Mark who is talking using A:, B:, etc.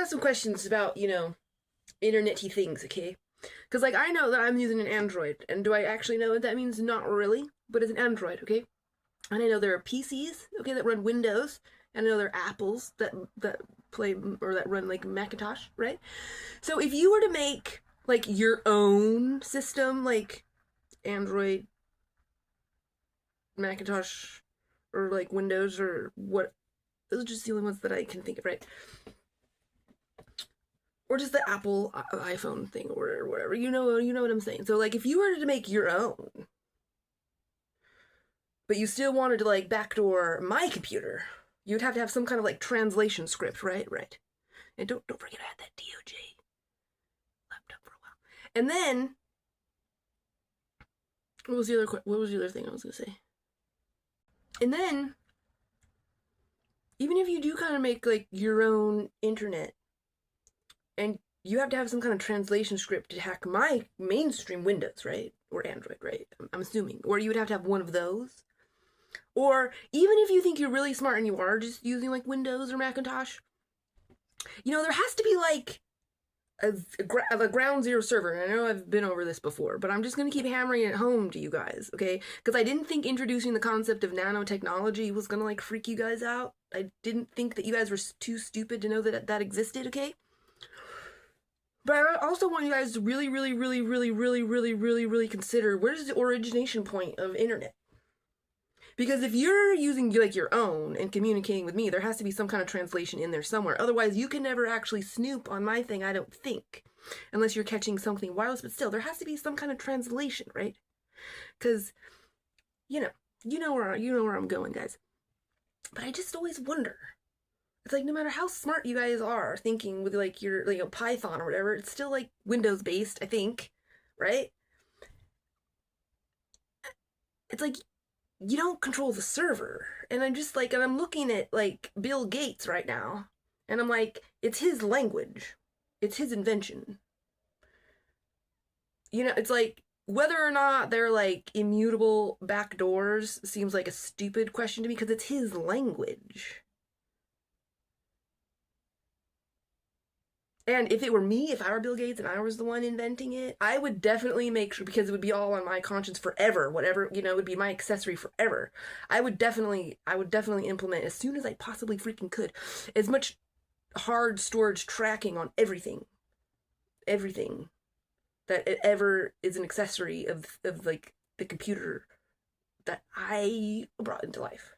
A: have some questions about, internet-y things, okay? Because, like, I know that I'm using an Android, and do I actually know what that means? Not really, but it's an Android, okay? And I know there are PCs, okay, that run Windows, and I know there are Apples that play or that run like Macintosh, right? So if you were to make like your own system, like Android, Macintosh, or like Windows or what, those are just the only ones that I can think of, right? Or just the Apple iPhone thing or whatever. You know what I'm saying. So like if you were to make your own, but you still wanted to like backdoor my computer, you'd have to have some kind of like translation script, right? Right. And don't forget I had that DOJ laptop for a while. And then what was the other thing I was gonna say? And then even if you do kind of make like your own internet, and you have to have some kind of translation script to hack my mainstream Windows, right? Or Android, right? I'm assuming. Or you would have to have one of those. Or even if you think you're really smart and you are just using like Windows or Macintosh, there has to be like a ground zero server. And I know I've been over this before, but I'm just going to keep hammering it home to you guys, okay? Because I didn't think introducing the concept of nanotechnology was going to like freak you guys out. I didn't think that you guys were too stupid to know that that existed, okay? But I also want you guys to really, really, really, really, really, really, really, really consider where's the origination point of internet. Because if you're using like your own and communicating with me, there has to be some kind of translation in there somewhere. Otherwise, you can never actually snoop on my thing, I don't think. Unless you're catching something wireless, but still, there has to be some kind of translation, right? Because, you know where I'm going, guys. But I just always wonder. It's like no matter how smart you guys are thinking with like your Python or whatever, it's still like Windows based, I think, right? It's like you don't control the server. And I'm just like, and I'm looking at like Bill Gates right now, and I'm like, it's his language, it's his invention. It's like whether or not they're like immutable backdoors seems like a stupid question to me because it's his language. And if it were me, if I were Bill Gates and I was the one inventing it, I would definitely make sure, because it would be all on my conscience forever, whatever, it would be my accessory forever. I would definitely implement as soon as I possibly freaking could, as much hard storage tracking on everything that it ever is an accessory of like the computer that I brought into life.